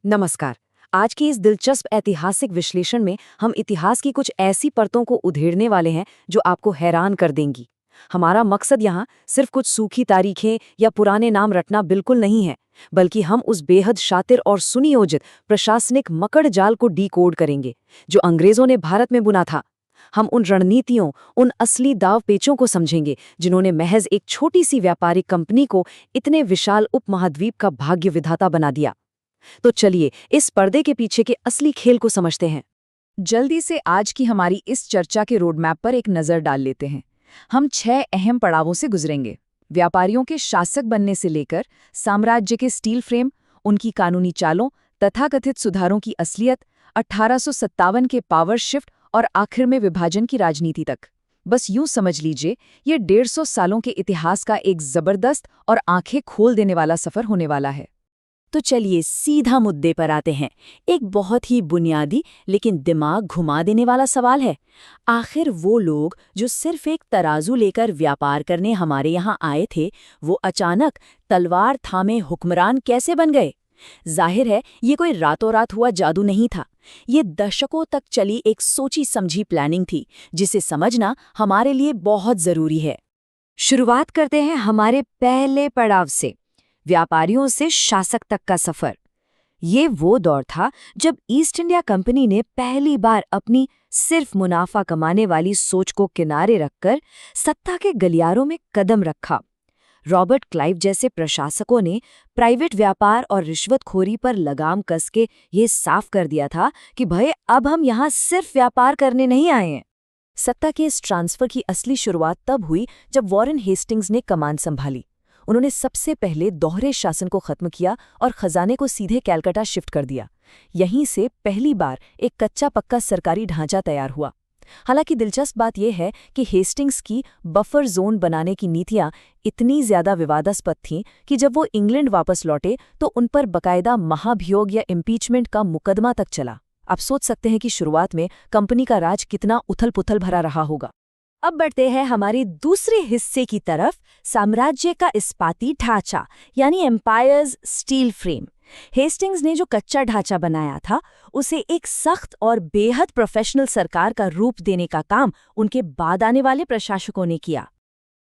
नमस्कार। आज की इस दिलचस्प ऐतिहासिक विश्लेषण में हम इतिहास की कुछ ऐसी परतों को उधेड़ने वाले हैं जो आपको हैरान कर देंगी। हमारा मकसद यहाँ सिर्फ कुछ सूखी तारीखें या पुराने नाम रटना बिल्कुल नहीं है, बल्कि हम उस बेहद शातिर और सुनियोजित प्रशासनिक मकड़ जाल को डीकोड करेंगे जो अंग्रेजों ने भारत में बुना था। हम उन रणनीतियों, उन असली दाव पेचों को समझेंगे जिन्होंने महज एक छोटी सी व्यापारिक कंपनी को इतने विशाल उपमहाद्वीप का भाग्य विधाता बना दिया। तो चलिए इस पर्दे के पीछे के असली खेल को समझते हैं। जल्दी से आज की हमारी इस चर्चा के रोडमैप पर एक नज़र डाल लेते हैं। हम 6 अहम पड़ावों से गुजरेंगे। व्यापारियों के शासक बनने से लेकर साम्राज्य के स्टील फ्रेम, उनकी कानूनी चालों, तथाकथित सुधारों की असलियत, 1857 के पावर शिफ्ट और आखिर में विभाजन की राजनीति तक। बस यूं समझ लीजिए, ये 150 सालों के इतिहास का एक जबरदस्त और आंखें खोल देने वाला सफर होने वाला है। तो चलिए सीधा मुद्दे पर आते हैं। एक बहुत ही बुनियादी लेकिन दिमाग घुमा देने वाला सवाल है। आखिर वो लोग जो सिर्फ एक तराजू लेकर व्यापार करने हमारे यहाँ आए थे, वो अचानक तलवार थामे हुक्मरान कैसे बन गए? जाहिर है ये कोई रातों रात हुआ जादू नहीं था। ये दशकों तक चली एक सोची समझी प्लानिंग थी, जिसे समझना हमारे लिए बहुत जरूरी है। शुरुआत करते हैं हमारे पहले पड़ाव से, व्यापारियों से शासक तक का सफर। ये वो दौर था जब ईस्ट इंडिया कंपनी ने पहली बार अपनी सिर्फ मुनाफा कमाने वाली सोच को किनारे रखकर सत्ता के गलियारों में कदम रखा। रॉबर्ट क्लाइव जैसे प्रशासकों ने प्राइवेट व्यापार और रिश्वतखोरी पर लगाम कस के ये साफ कर दिया था कि भाई अब हम यहाँ सिर्फ व्यापार करने नहीं आए हैं। सत्ता के इस ट्रांसफर की असली शुरुआत तब हुई जब वॉरेन हेस्टिंग्स ने कमान संभाली। उन्होंने सबसे पहले दोहरे शासन को खत्म किया और खजाने को सीधे कैलकाटा शिफ्ट कर दिया। यहीं से पहली बार एक कच्चा पक्का सरकारी ढांचा तैयार हुआ। हालांकि दिलचस्प बात यह है कि हेस्टिंग्स की बफर जोन बनाने की नीतियां इतनी ज्यादा विवादास्पद थीं कि जब वो इंग्लैंड वापस लौटे तो उन पर बकायदा महाभियोग या इम्पीचमेंट का मुकदमा तक चला। आप सोच सकते हैं कि शुरुआत में कंपनी का राज कितना उथल-पुथल भरा रहा होगा। अब बढ़ते हैं हमारे दूसरे हिस्से की तरफ, साम्राज्य का इस्पाती ढांचा यानी एम्पायर्स स्टील फ्रेम। हेस्टिंग्स ने जो कच्चा ढांचा बनाया था, उसे एक सख्त और बेहद प्रोफेशनल सरकार का रूप देने का काम उनके बाद आने वाले प्रशासकों ने किया।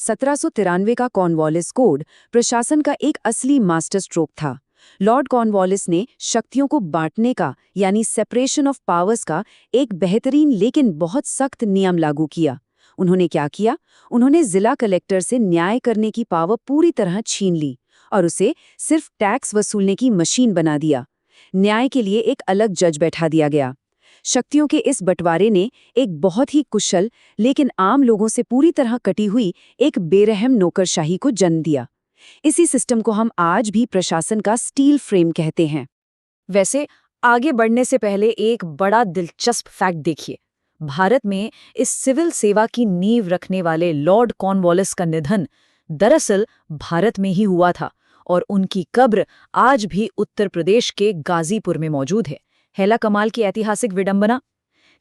1793 का कॉर्नवालिस कोड प्रशासन का एक असली मास्टर स्ट्रोक था। लॉर्ड कॉर्नवालिस ने शक्तियों को बांटने का यानी सेपरेशन ऑफ पावर्स का एक बेहतरीन लेकिन बहुत सख्त नियम लागू किया। उन्होंने क्या किया? उन्होंने जिला कलेक्टर से न्याय करने की पावर पूरी तरह छीन ली और उसे सिर्फ टैक्स वसूलने की मशीन बना दिया। न्याय के लिए एक अलग जज बैठा दिया गया। शक्तियों के इस बंटवारे ने एक बहुत ही कुशल लेकिन आम लोगों से पूरी तरह कटी हुई एक बेरहम नौकरशाही को जन्म दिया। इसी सिस्टम को हम आज भी प्रशासन का स्टील फ्रेम कहते हैं। वैसे आगे बढ़ने से पहले एक बड़ा दिलचस्प फैक्ट देखिए। भारत में इस सिविल सेवा की नींव रखने वाले लॉर्ड कॉर्नवालिस का निधन दरअसल भारत में ही हुआ था और उनकी कब्र आज भी उत्तर प्रदेश के गाजीपुर में मौजूद है। हैला कमाल की ऐतिहासिक विडंबना।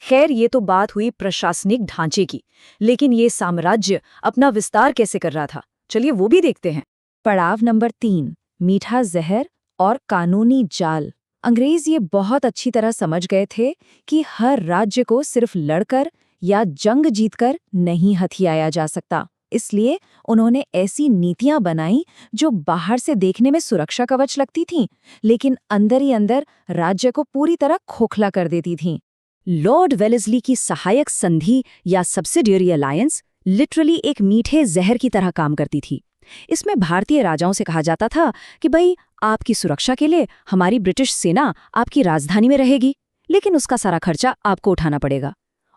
खैर, ये तो बात हुई प्रशासनिक ढांचे की, लेकिन ये साम्राज्य अपना विस्तार कैसे कर रहा था, चलिए वो भी देखते हैं। पड़ाव नंबर 3, मीठा जहर और कानूनी जाल। अंग्रेज ये बहुत अच्छी तरह समझ गए थे कि हर राज्य को सिर्फ लड़कर या जंग जीतकर नहीं हथियाया जा सकता। इसलिए उन्होंने ऐसी नीतियां बनाई जो बाहर से देखने में सुरक्षा कवच लगती थीं, लेकिन अंदर ही अंदर राज्य को पूरी तरह खोखला कर देती थीं। लॉर्ड वेलेस्ली की सहायक संधि या सब्सिडियरी अलायंस लिटरली एक मीठे जहर की तरह काम करती थी। इसमें भारतीय राजाओं से कहा जाता था कि भाई, आपकी सुरक्षा के लिए हमारी ब्रिटिश सेना आपकी राजधानी में रहेगी, लेकिन उसका सारा खर्चा आपको उठाना पड़ेगा।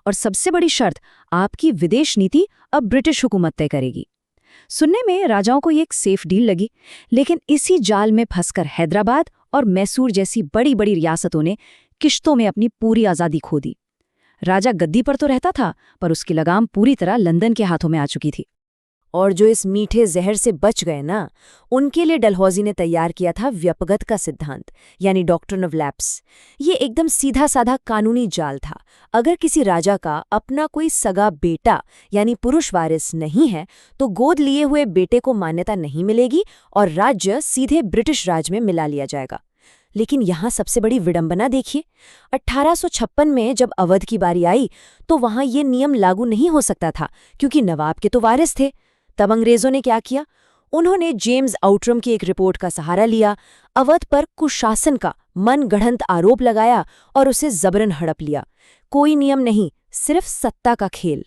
और सबसे बड़ी शर्त, आपकी विदेश नीति अब ब्रिटिश हुकूमत तय करेगी। सुनने में राजाओं को ये एक सेफ डील लगी, लेकिन इसी जाल में फंसकर हैदराबाद और मैसूर जैसी बड़ी बड़ी रियासतों ने किश्तों में अपनी पूरी आज़ादी खो दी। राजा गद्दी पर तो रहता था, पर उसकी लगाम पूरी तरह लंदन के हाथों में आ चुकी थी। और जो इस मीठे जहर से बच गए ना, उनके लिए डलहौजी ने तैयार किया था व्यपगत का सिद्धांत यानी डॉक्ट्रिन ऑफ लैप्स। ये एकदम सीधा साधा कानूनी जाल था। अगर किसी राजा का अपना कोई सगा बेटा यानी पुरुष वारिस नहीं है तो गोद लिए हुए बेटे को मान्यता नहीं मिलेगी और राज्य सीधे ब्रिटिश राज में मिला लिया जाएगा। लेकिन यहाँ सबसे बड़ी विडंबना देखिए, 1856 में जब अवध की बारी आई तो वहाँ ये नियम लागू नहीं हो सकता था क्योंकि नवाब के तो वारिस थे। तब अंग्रेजों ने क्या किया? उन्होंने जेम्स आउट्रम की एक रिपोर्ट का सहारा लिया, अवध पर कुशासन का मनगढ़ंत आरोप लगाया और उसे जबरन हड़प लिया। कोई नियम नहीं, सिर्फ सत्ता का खेल।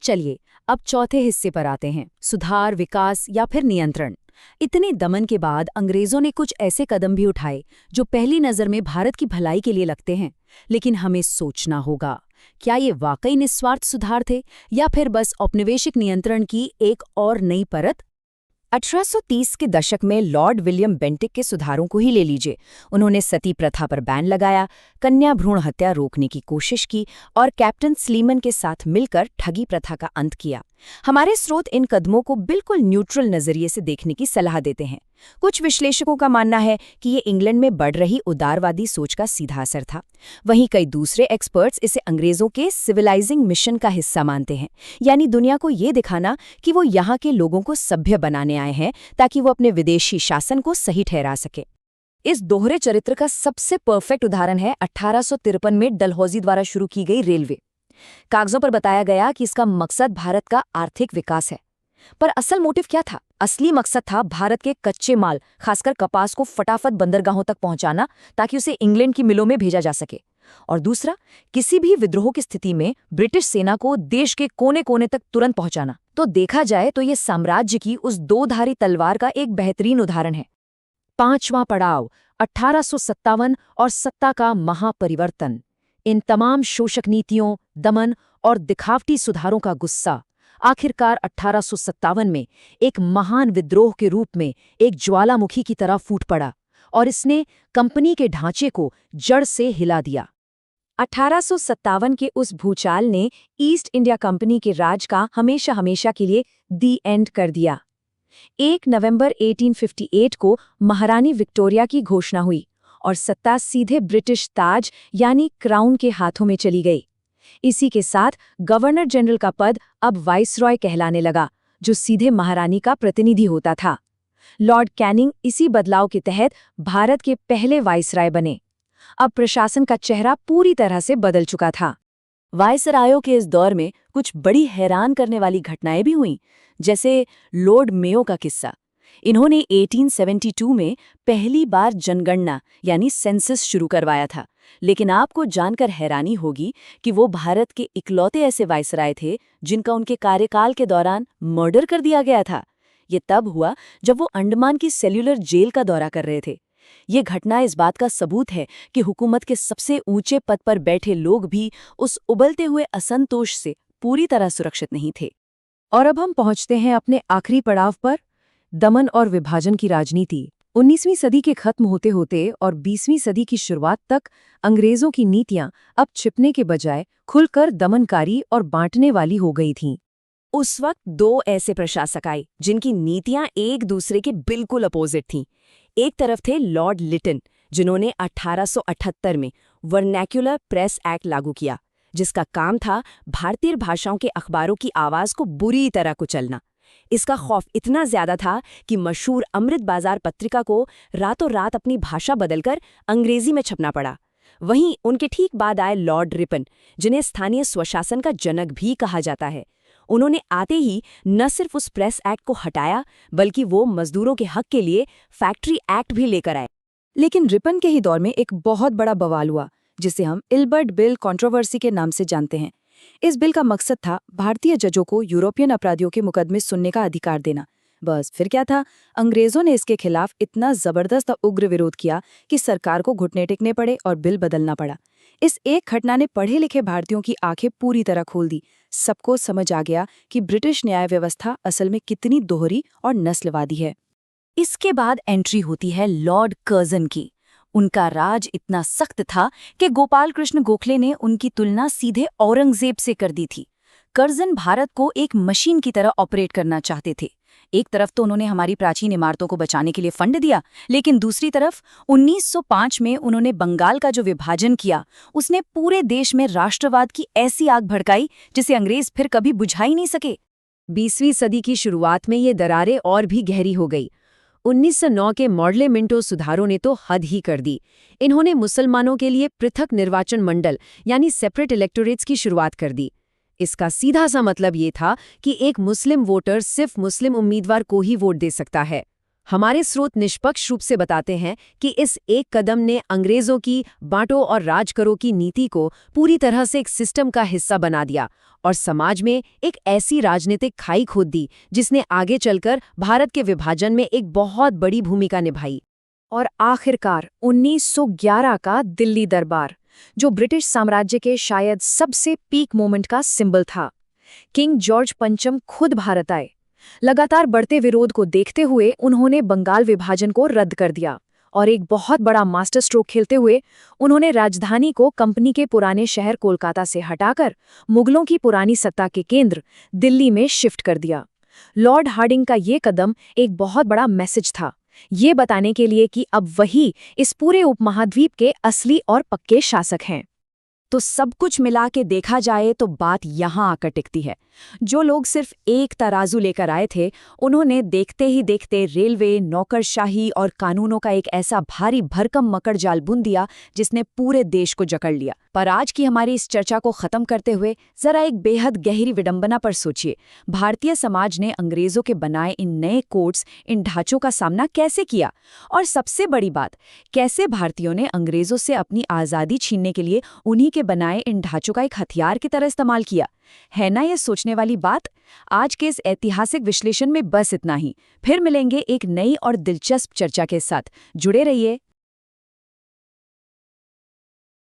चलिए अब चौथे हिस्से पर आते हैं, सुधार, विकास या फिर नियंत्रण। इतने दमन के बाद अंग्रेजों ने कुछ ऐसे कदम भी उठाए जो पहली नज़र में भारत की भलाई के लिए लगते हैं, लेकिन हमें सोचना होगा, क्या ये वाकई निस्वार्थ सुधार थे या फिर बस औपनिवेशिक नियंत्रण की एक और नई परत? 1830 के दशक में लॉर्ड विलियम बेंटिक के सुधारों को ही ले लीजिए। उन्होंने सती प्रथा पर बैन लगाया, कन्या भ्रूण हत्या रोकने की कोशिश की और कैप्टन स्लीमन के साथ मिलकर ठगी प्रथा का अंत किया। हमारे स्रोत इन कदमों को बिल्कुल न्यूट्रल नजरिए से देखने की सलाह देते हैं। कुछ विश्लेषकों का मानना है कि ये इंग्लैंड में बढ़ रही उदारवादी सोच का सीधा असर था। वहीं कई दूसरे एक्सपर्ट्स इसे अंग्रेजों के सिविलाइजिंग मिशन का हिस्सा मानते हैं, यानी दुनिया को ये दिखाना कि वो यहाँ के लोगों को सभ्य बनाने आए हैं ताकि वो अपने विदेशी शासन को सही ठहरा सके। इस दोहरे चरित्र का सबसे परफेक्ट उदाहरण है 1853 में डलहौजी द्वारा शुरू की गई रेलवे। कागजों पर बताया गया कि इसका मकसद भारत का आर्थिक विकास है, पर असल मोटिव क्या था? असली मकसद था भारत के कच्चे माल, खासकर कपास को फटाफट बंदरगाहों तक पहुंचाना ताकि उसे इंग्लैंड की मिलों में भेजा जा सके। और दूसरा, किसी भी विद्रोह की स्थिति में ब्रिटिश सेना को देश के कोने कोने तक तुरंत पहुंचाना। तो देखा जाए तो ये साम्राज्य की उस दो-धारी तलवार का एक बेहतरीन उदाहरण है। पांचवां पड़ाव, 1857 और सत्ता का महापरिवर्तन। इन तमाम शोषक नीतियों, दमन और दिखावटी सुधारों का गुस्सा आखिरकार 1857 में एक महान विद्रोह के रूप में एक ज्वालामुखी की तरह फूट पड़ा और इसने कंपनी के ढांचे को जड़ से हिला दिया। 1857 के उस भूचाल ने ईस्ट इंडिया कंपनी के राज का हमेशा के लिए दी एंड कर दिया। 1 नवंबर 1858 को महारानी विक्टोरिया की घोषणा हुई और सत्ता सीधे ब्रिटिश ताज यानी क्राउन के हाथों में चली गई। इसी के साथ गवर्नर जनरल का पद अब वाइसरॉय कहलाने लगा, जो सीधे महारानी का प्रतिनिधि होता था। लॉर्ड कैनिंग इसी बदलाव के तहत भारत के पहले वाइसराय बने। अब प्रशासन का चेहरा पूरी तरह से बदल चुका था। वायसरायों के इस दौर में कुछ बड़ी हैरान करने वाली घटनाएं भी हुईं, जैसे लॉर्ड मेयो का किस्सा। इन्होंने 1872 में पहली बार जनगणना यानी सेंसस शुरू करवाया था, लेकिन आपको जानकर हैरानी होगी कि वो भारत के इकलौते ऐसे वायसराय थे जिनका उनके कार्यकाल के दौरान मर्डर कर दिया गया था। ये तब हुआ जब वो अंडमान की सेल्युलर जेल का दौरा कर रहे थे। ये घटना इस बात का सबूत है कि हुकूमत के सबसे ऊंचे पद पर बैठे लोग भी उस उबलते हुए असंतोष से पूरी तरह सुरक्षित नहीं थे। और अब हम पहुंचते हैं अपने आखिरी पड़ाव पर, दमन और विभाजन की राजनीति। 19वीं सदी के खत्म होते होते और 20वीं सदी की शुरुआत तक अंग्रेजों की नीतियां अब छिपने के बजाय खुलकर दमनकारी और बांटने वाली हो गई थीं। उस वक्त दो ऐसे प्रशासक आए जिनकी नीतियां एक दूसरे के बिल्कुल अपोजिट थीं। एक तरफ थे लॉर्ड लिटन, जिन्होंने 1878 में वर्नैक्युलर प्रेस एक्ट लागू किया, जिसका काम था भारतीय भाषाओं के अखबारों की आवाज को बुरी तरह कुचलना। इसका खौफ इतना ज्यादा था कि मशहूर अमृत बाजार पत्रिका को रातों रात अपनी भाषा बदलकर अंग्रेजी में छपना पड़ा। वहीं उनके ठीक बाद आए लॉर्ड रिपन, जिन्हें स्थानीय स्वशासन का जनक भी कहा जाता है। उन्होंने आते ही न सिर्फ उस प्रेस एक्ट को हटाया, बल्कि वो मजदूरों के हक के लिए फैक्ट्री एक्ट भी लेकर आए। लेकिन रिपन के ही दौर में एक बहुत बड़ा बवाल हुआ, जिसे हम इल्बर्ट बिल कंट्रोवर्सी के नाम से जानते हैं। इस बिल का मकसद था भारतीय जजों को यूरोपियन अपराधियों के मुकदमे सुनने का अधिकार देना। बस फिर क्या था, अंग्रेजों ने इसके खिलाफ इतना जबरदस्त और उग्र विरोध किया कि सरकार को घुटने टेकने पड़े और बिल बदलना पड़ा। इस एक घटना ने पढ़े लिखे भारतीयों की आंखें पूरी तरह खोल दी। सबको समझ आ गया कि ब्रिटिश न्याय व्यवस्था असल में कितनी दोहरी और नस्लवादी है। इसके बाद एंट्री होती है लॉर्ड कर्जन की। उनका राज इतना सख्त था कि गोपाल कृष्ण गोखले ने उनकी तुलना सीधे औरंगजेब से कर दी थी। कर्जन भारत को एक मशीन की तरह ऑपरेट करना चाहते थे। एक तरफ तो उन्होंने हमारी प्राचीन इमारतों को बचाने के लिए फंड दिया, लेकिन दूसरी तरफ 1905 में उन्होंने बंगाल का जो विभाजन किया, उसने पूरे देश में राष्ट्रवाद की ऐसी आग भड़काई जिसे अंग्रेज फिर कभी बुझा ही नहीं सके। 20वीं सदी की शुरुआत में ये दरारें और भी गहरी हो गई। 1909 के मॉडले मिंटो सुधारों ने तो हद ही कर दी। इन्होंने मुसलमानों के लिए पृथक निर्वाचन मंडल यानी सेपरेट इलेक्टोरेट्स की शुरुआत कर दी। इसका सीधा सा मतलब ये था कि एक मुस्लिम वोटर सिर्फ मुस्लिम उम्मीदवार को ही वोट दे सकता है। हमारे स्रोत निष्पक्ष रूप से बताते हैं कि इस एक कदम ने अंग्रेजों की बांटो और राज करो की नीति को पूरी तरह से एक सिस्टम का हिस्सा बना दिया और समाज में एक ऐसी राजनीतिक खाई खोद दी जिसने आगे चलकर भारत के विभाजन में एक बहुत बड़ी भूमिका निभाई। और आखिरकार 1911 का दिल्ली दरबार, जो ब्रिटिश साम्राज्य के शायद सबसे पीक मोमेंट का सिंबल था। किंग जॉर्ज पंचम खुद भारत आए। लगातार बढ़ते विरोध को देखते हुए उन्होंने बंगाल विभाजन को रद्द कर दिया और एक बहुत बड़ा मास्टर स्ट्रोक खेलते हुए उन्होंने राजधानी को कंपनी के पुराने शहर कोलकाता से हटाकर मुगलों की पुरानी सत्ता के केंद्र दिल्ली में शिफ्ट कर दिया। लॉर्ड हार्डिंग का ये कदम एक बहुत बड़ा मैसेज था, ये बताने के लिए कि अब वही इस पूरे उपमहाद्वीप के असली और पक्के शासक हैं। तो सब कुछ मिला के देखा जाए तो बात यहाँ आकर टिकती है। जो लोग सिर्फ एक तराजू लेकर आए थे, उन्होंने देखते ही देखते रेलवे, नौकरशाही और कानूनों का एक ऐसा भारी भरकम मकर जाल बुन दिया जिसने पूरे देश को जकड़ लिया। पर आज की हमारी इस चर्चा को खत्म करते हुए जरा एक बेहद गहरी विडंबना पर सोचिए। भारतीय समाज ने अंग्रेजों के बनाए इन नए कोड्स, इन ढांचों का सामना कैसे किया? और सबसे बड़ी बात, कैसे भारतीयों ने अंग्रेजों से अपनी आज़ादी छीनने के लिए उन्हीं के बनाए इन ढांचों का एक हथियार की तरह इस्तेमाल किया? है ना ये सोचने वाली बात। आज के इस ऐतिहासिक विश्लेषण में बस इतना ही। फिर मिलेंगे एक नई और दिलचस्प चर्चा के साथ। जुड़े रहिए।